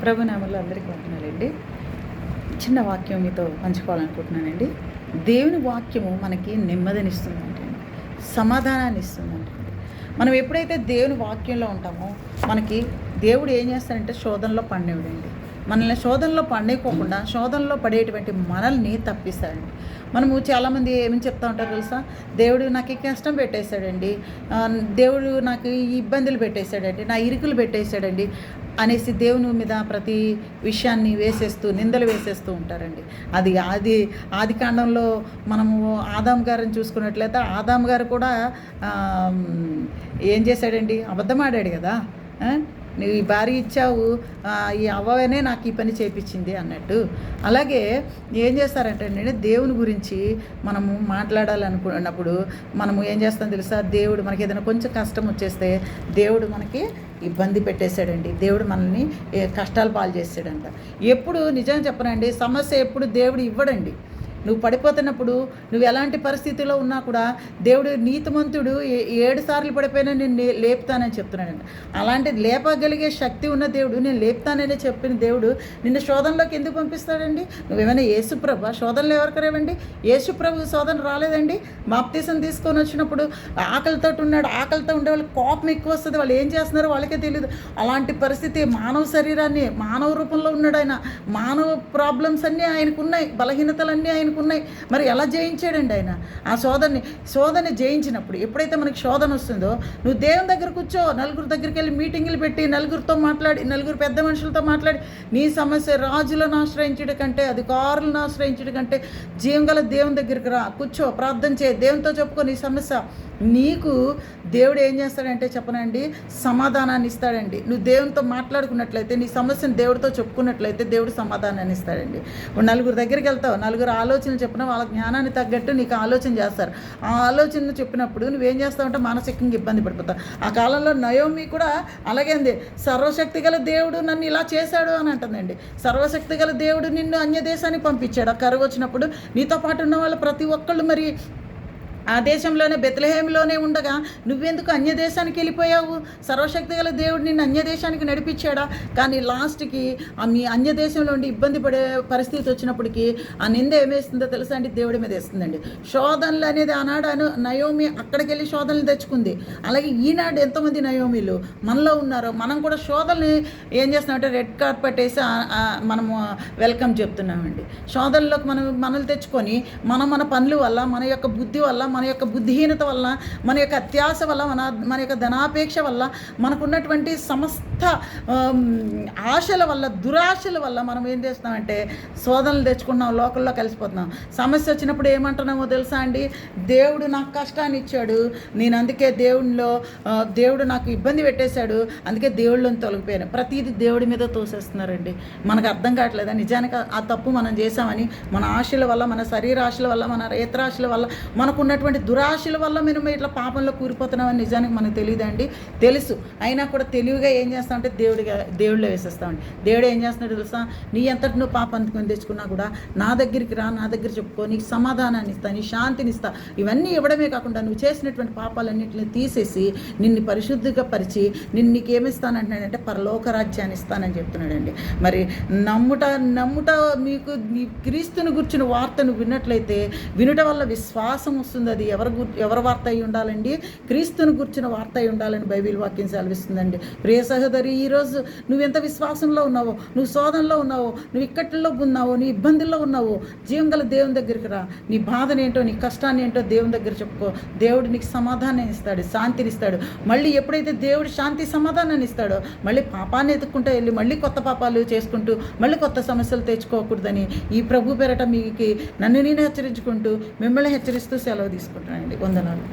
ప్రభునామంలో అందరికీ వందనాలండి. చిన్న వాక్యం మీతో పంచుకోవాలనుకుంటున్నానండి. దేవుని వాక్యము మనకి నెమ్మదినిస్తుందంటండి, సమాధానాన్ని ఇస్తుందంటండి. మనం ఎప్పుడైతే దేవుని వాక్యంలో ఉంటామో మనకి దేవుడు ఏం చేస్తాడంటే శోధనలో పడినవిడండి. మనల్ని శోధనలో పడేయకోకుండా శోధనలో పడేటువంటి మనల్ని తప్పిస్తాడండి. మనము చాలామంది ఏమని చెప్తా ఉంటారు తెలుసా, దేవుడు నాకు ఈ కష్టం పెట్టేశాడండి, దేవుడు నాకు ఈ ఇబ్బందులు పెట్టేశాడండి, నా ఇరుకులు పెట్టేశాడండి అనేసి దేవుని మీద ప్రతి విషయాన్ని వేసేస్తూ నిందలు వేసేస్తూ ఉంటారండి. ఆది కాండంలో మనము ఆదాం గారిని చూసుకున్నట్లయితే ఆదాం గారు కూడా ఏం చేశాడండి, అబద్ధమాడాడు కదా. నువ్వు ఈ భార్య ఇచ్చావు, ఈ అవ్వనే నాకు ఈ పని చేయించింది అన్నట్టు. అలాగే ఏం చేస్తారంటే అండి, దేవుని గురించి మనము మాట్లాడాలనుకున్నప్పుడు మనము ఏం చేస్తాం తెలుసా, దేవుడు మనకి ఏదైనా కొంచెం కష్టం వచ్చేస్తే దేవుడు మనకి ఇబ్బంది పెట్టేశాడండి, దేవుడు మనల్ని కష్టాలు పాలు చేసాడంట. ఎప్పుడు నిజంగా చెప్పనండి, సమస్య ఎప్పుడు దేవుడు ఇవ్వడండి. నువ్వు పడిపోతున్నప్పుడు నువ్వు ఎలాంటి పరిస్థితిలో ఉన్నా కూడా దేవుడు నీతిమంతుడు 7 సార్లు పడిపోయినా నేను లేపుతానని చెప్తున్నాడండి. అలాంటి లేపగలిగే శక్తి ఉన్న దేవుడు నేను లేపుతానని చెప్పిన దేవుడు నిన్ను శోధనలోకి ఎందుకు పంపిస్తాడండి? నువ్వేమైనా యేసుప్రభు శోధనలు ఎవరికి రేవండి? యేసుప్రభు శోధన రాలేదండి. బాప్తీసం తీసుకొని వచ్చినప్పుడు ఆకలితో ఉన్నాడు, ఆకలితో ఉండే వాళ్ళకి కోపం ఎక్కువ వస్తుంది, వాళ్ళు ఏం చేస్తున్నారో వాళ్ళకే తెలియదు. అలాంటి పరిస్థితి మానవ శరీరాన్ని మానవ రూపంలో ఉన్నాడు ఆయన. మానవ ప్రాబ్లమ్స్ అన్నీ ఆయనకున్నాయి, బలహీనతలన్నీ ఆయన ఉన్నాయి. మరి ఎలా జయించాడండి ఆయన ఆ శోధన జయించినప్పుడు? ఎప్పుడైతే మనకి శోధన వస్తుందో నువ్వు దేవుని దగ్గర కూర్చో, నలుగురు దగ్గరికి వెళ్ళి మీటింగులు పెట్టి నలుగురితో మాట్లాడి, నలుగురు పెద్ద మనుషులతో మాట్లాడి నీ సమస్య రాజులను ఆశ్రయించడం కంటే, అధికారులను ఆశ్రయించడం కంటే జీవంగల దేవుని దగ్గరికి రా, కూర్చో, ప్రార్థన చేయి, దేవునితో చెప్పుకో నీ సమస్య. నీకు దేవుడు ఏం చేస్తాడంటే చెప్పనండి, సమాధానాన్ని ఇస్తాడండి. నువ్వు దేవునితో మాట్లాడుకున్నట్లయితే, నీ సమస్యను దేవుడితో చెప్పుకున్నట్లయితే దేవుడు సమాధానాన్ని ఇస్తాడండి. నలుగురు దగ్గరికి వెళ్తావు, నలుగురు ఆలోచనలు చెప్పినా వాళ్ళ జ్ఞానాన్ని తగ్గట్టు నీకు ఆలోచన చేస్తారు. ఆ ఆలోచన చెప్పినప్పుడు నువ్వేం చేస్తావంటే మానసికంగా ఇబ్బంది పడిపోతావు. ఆ కాలంలో నయోమి కూడా అలాగే ఉంది. సర్వశక్తి గల దేవుడు నన్ను ఇలా చేశాడు అని అంటుందండి. సర్వశక్తి గల దేవుడు నిన్ను అన్య దేశానికి పంపించాడు. ఆ కరువు వచ్చినప్పుడు నీతో పాటు ఉన్న వాళ్ళు ప్రతి ఒక్కళ్ళు మరి ఆ దేశంలోనే బెత్లెహేంలోనే ఉండగా నువ్వెందుకు అన్య దేశానికి వెళ్ళిపోయావు? సర్వశక్తి గల దేవుడు నిన్ను అన్య దేశానికి నడిపించాడా? కానీ లాస్ట్కి మీ అన్య దేశంలో ఉండి ఇబ్బంది పడే పరిస్థితి వచ్చినప్పటికీ ఆ నింద ఏమేస్తుందో తెలుసా అండి, దేవుడి మీద వేస్తుందండి. శోధనలు అనేది ఆనాడు నయోమి అక్కడికి వెళ్ళి శోధనలు తెచ్చుకుంది. అలాగే ఈనాడు ఎంతోమంది నయోమిలు మనలో ఉన్నారో మనం కూడా శోధనలు ఏం చేస్తున్నామంటే రెడ్ కార్పెట్ వేసి మనము వెల్కమ్ చెప్తున్నామండి. శోధనలోకి మనల్ని తెచ్చుకొని మన పనుల వల్ల, మన యొక్క బుద్ధి వల్ల, మన యొక్క బుద్ధిహీనత వల్ల, మన యొక్క అత్యాశ వల్ల, మన యొక్క ధనాపేక్ష వల్ల, మనకున్నటువంటి సమస్త ఆశల వల్ల, దురాశల వల్ల మనం ఏం చేస్తున్నామంటే శోధనలు తెచ్చుకున్నాం, లోకల్లో కలిసిపోతున్నాం. సమస్య వచ్చినప్పుడు ఏమంటున్నామో తెలుసా అండి, దేవుడు నాకు కష్టాన్ని ఇచ్చాడు, నేను అందుకే దేవుడు నాకు ఇబ్బంది పెట్టేశాడు, అందుకే దేవుళ్ళని తొలగిపోయాను. ప్రతిదీ దేవుడి మీద తోసేస్తున్నారండి. మనకు అర్థం కావట్లేదా నిజానికి ఆ తప్పు మనం చేసామని? మన ఆశల వల్ల, మన శరీర ఆశల వల్ల, మన రేత్రాశల వల్ల, మనకున్నటువంటి దురాశల వల్ల మేము ఇట్లా పాపంలో కూరిపోతున్నామని నిజానికి మనకు తెలియదండి. తెలుసు, అయినా కూడా తెలివిగా ఏం చేస్తామంటే దేవుడిలో వేసేస్తామండి. దేవుడు ఏం చేస్తున్నాడు తెలుసా, నీ ఎంతటి నువ్వు పాపాన్ని తెచ్చుకున్నా కూడా నా దగ్గరికి రా, నా దగ్గర చెప్పుకో, నీకు సమాధానాన్ని ఇస్తా, నీ శాంతిని ఇస్తా. ఇవన్నీ ఇవ్వడమే కాకుండా నువ్వు చేసినటువంటి పాపాలన్నింటినీ తీసేసి నిన్ను పరిశుద్ధిగా పరిచి నీకేమిస్తానంటున్నాడంటే పరలోక రాజ్యాన్ని ఇస్తానని చెప్తున్నాడండి. మరి నమ్ముట మీకు క్రీస్తుని గుర్చిన వార్తను విన్నట్లయితే వినుట వల్ల విశ్వాసం వస్తుంది. అది ఎవరి వార్త అయి ఉండాలండి? క్రీస్తుని గుర్చిన వార్త అయి ఉండాలని బైబిల్ వాక్యం సెలవిస్తుందండి. ప్రియ సహోదరి, ఈరోజు నువ్వు ఎంత విశ్వాసంలో ఉన్నావో, నువ్వు శోధనలో ఉన్నావో, నువ్వు ఇక్కట్లో ఉన్నావో, నీ ఇబ్బందుల్లో ఉన్నావో, జీవంగల దేవుని దగ్గరికి రా. నీ బాధనేంటో, నీ కష్టాన్ని ఏంటో దేవుని దగ్గర చెప్పుకో. దేవుడు నీకు సమాధానం ఇస్తాడు, శాంతిని ఇస్తాడు. మళ్ళీ ఎప్పుడైతే దేవుడు శాంతి సమాధానాన్ని ఇస్తాడో మళ్ళీ పాపాన్ని ఎత్తుక్కుంటూ వెళ్ళి మళ్ళీ కొత్త పాపాలు చేసుకుంటూ మళ్ళీ కొత్త సమస్యలు తెచ్చుకోకూడదని ఈ ప్రభు పేరట మీకు నన్ను నేను హెచ్చరించుకుంటూ మిమ్మల్ని హెచ్చరిస్తూ సెలవు తీసుకుంటానండి. వందనాలు.